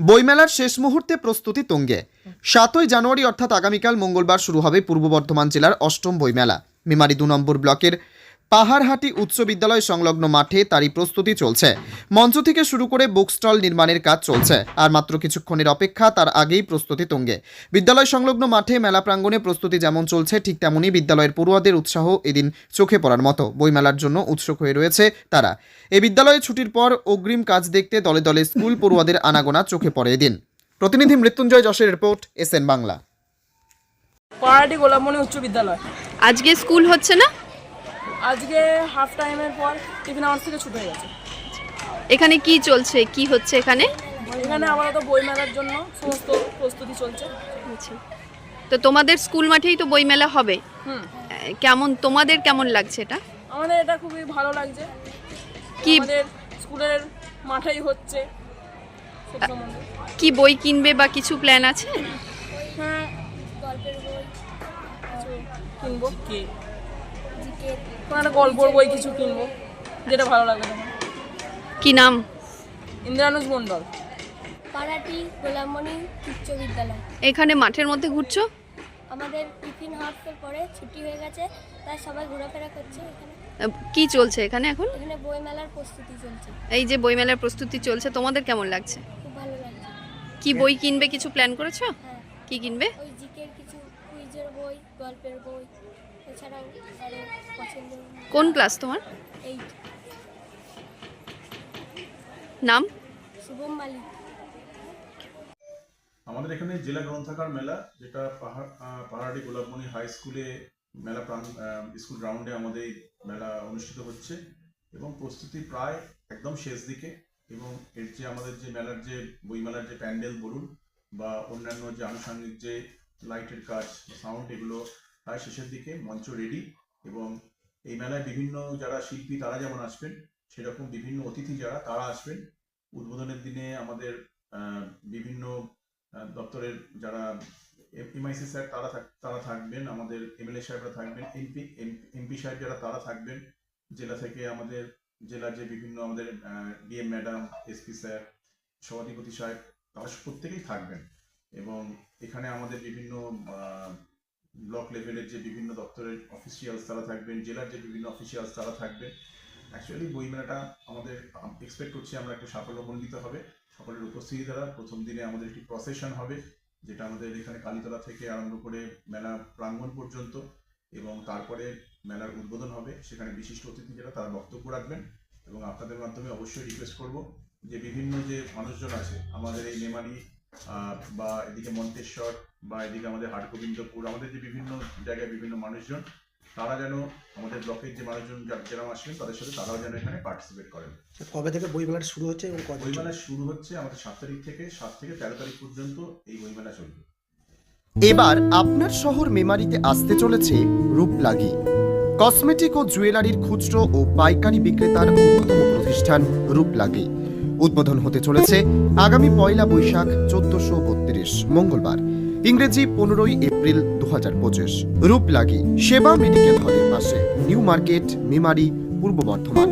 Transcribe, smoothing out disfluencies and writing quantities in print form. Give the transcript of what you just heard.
বইমেলার শেষ মুহূর্তে প্রস্তুতি তুঙ্গে। 7ই জানুয়ারি অর্থাৎ আগামীকাল মঙ্গলবার শুরু হবে পূর্ব বর্ধমান জেলার অষ্টম বইমেলা। মেমারি 2 নম্বর ব্লকের পাহাড়হাটি উচ্চ বিদ্যালয় সংলগ্ন মাঠে তারই প্রস্তুতি চলছে। মঞ্চ থেকে শুরু করে বুক স্টল নির্মাণের কাজ চলছে। আর মাত্র কিছুক্ষণের অপেক্ষা, তার আগেই প্রস্তুতি তুঙ্গে। বিদ্যালয় সংলগ্ন মাঠে মেলা প্রাঙ্গণে প্রস্তুতি যেমন চলছে, ঠিক তেমনই বিদ্যালয়ের পড়ুয়াদের উৎসাহ এদিন চোখে পড়ার মতো। বইমেলার জন্য উৎসুক হয়ে রয়েছে তারা। এই বিদ্যালয়ে ছুটির পর অগ্রিম কাজ দেখতে দলে দলে স্কুল পড়ুয়াদের আনাগোনা চোখে পড়ে এদিন। প্রতিনিধি মৃত্যুঞ্জয় যশের রিপোর্ট, এসএন বাংলা। পাহাড়হাটি গোলাপমণি উচ্চ বিদ্যালয়। আজকে স্কুল হচ্ছে না? আজকে হাফ টাইমের পর টিফিন আওয়ার থেকে ছুটি হয়ে গেছে। এখানে কি চলছে, কি হচ্ছে এখানে? এখানে আপাতত বই মেলার জন্য সমস্ত প্রস্তুতি চলছে। আচ্ছা, তো তোমাদের স্কুল মাঠেই তো বই মেলা হবে। তোমাদের কেমন লাগছে এটা? আমাদের এটা খুবই ভালো লাগছে। কি আমাদের স্কুলের মাঠেই হচ্ছে সব সম্বন্ধে। কি বই কিনবে বা কিছু প্ল্যান আছে? হ্যাঁ, গল্পের বই কিনবো, কোনো একটা গল্পের বই কিছু কিনবো, যেটা ভালো লাগবে তখন। কি নাম? ইন্দ্রানুজ মণ্ডল, পাহাড়হাটি গোলাপমণি উচ্চ বিদ্যালয়। এখানে মাঠের মধ্যে ঘুরছো? আমাদের টিফিন হাফের পরে ছুটি হয়ে গেছে, তাই সবাই ঘোরাফেরা করছে। এখানে কি চলছে এখানে এখন? এখানে বই মেলার প্রস্তুতি চলছে। এই যে বই মেলার প্রস্তুতি চলছে, তোমাদের কেমন লাগছে? খুব ভালো লাগছে। কি বই কিনবে, কিছু প্ল্যান করেছো? হ্যাঁ, কি কিনবে? ওই জিকের কিছু কুইজের বই, গল্পের বই, এছাড়াও আরও পছন্দের। কোন ক্লাস তোমার? এই নাম? শুভম মালিক। আমাদের এখানে জেলা গ্রন্থাগার মেলা, যেটা পাহাড়হাটি গোলাপমণি হাই স্কুলে মেলা স্কুল গ্রাউন্ডে আমাদের এই মেলা অনুষ্ঠিত হচ্ছে এবং প্রস্তুতি প্রায় একদম শেষ দিকে। এবং এর যে আমাদের যে মেলার যে বইমেলার যে প্যান্ডেল বলুন বা অন্যান্য যে আনুষঙ্গিক যে লাইটের কাজ, সাউন্ড, এগুলো প্রায় শেষের দিকে। মঞ্চ রেডি এবং এই মেলায় বিভিন্ন যারা শিল্পী তারা যেমন আসবেন, সেরকম বিভিন্ন অতিথি যারা তারা আসবেন। উদ্বোধনের দিনে আমাদের বিভিন্ন দপ্তরের যারা এমআইসি স্যার তারা থাকবেন, আমাদের এমএলএ সাহেবরা থাকবেন, এমপি সাহেব যারা তারা থাকবেন। জেলা থেকে আমাদের জেলার যে বিভিন্ন আমাদের ডিএম ম্যাডাম, এসপি স্যার, সভাধিপতি সাহেব, তারা প্রত্যেকেই থাকবেন। এবং এখানে আমাদের বিভিন্ন ব্লক লেভেলের যে বিভিন্ন দপ্তরের অফিসিয়ালস তারা থাকবেন, জেলার যে বিভিন্ন অফিসিয়ালস তারা থাকবেন। অ্যাকচুয়ালি বইমেলাটা আমাদের এক্সপেক্ট করছি আমরা একটা সাফল্যমণ্ডিত হবে। সকলের উপস্থিতি দ্বারা প্রথম দিনে আমাদের একটি প্রসেশন হবে, যেটা আমাদের এখানে কালীতলা থেকে আরম্ভ করে মেলা প্রাঙ্গণ পর্যন্ত, এবং তারপরে মেলার উদ্বোধন হবে। সেখানে বিশিষ্ট অতিথি যারা তারা বক্তব্য রাখবেন। এবং আপনাদের মাধ্যমে অবশ্যই রিকোয়েস্ট করব যে বিভিন্ন যে মানুষজন আছে আমাদের এই মেমারি বা এদিকে মন্তেশ্বর বা এদিকে আমাদের হাটগোবিন্দপুর, আমাদের যে বিভিন্ন জায়গায় বিভিন্ন মানুষজন, তারা যেন আমাদের ব্লকের যে মানুষজন যারা আসবেন তাদের সাথে তারাও যেন এখানে পার্টিসিপেট করেন। কবে থেকে বইমেলা শুরু হচ্ছে এবং বইমেলা শুরু হচ্ছে আমাদের 7 তারিখ থেকে 7 থেকে 13 তারিখ পর্যন্ত এই বইমেলা চলবে। এবার আপনার শহর মেমারিতে আসতে চলেছে রূপলাগি, কসমেটিক ও জুয়েলারির খুচরো ও পাইকারি বিক্রেতার অন্যতম প্রতিষ্ঠান রূপলাগি। উদ্বোধন হতে চলেছে আগামী 1 বৈশাখ 1432 মঙ্গলবার, ইংরেজি 15 এপ্রিল 2025। রূপলাগি সেবা মেডিকেল হলের পাশে, নিউ মার্কেট, মেমারি, পূর্ব বর্ধমান।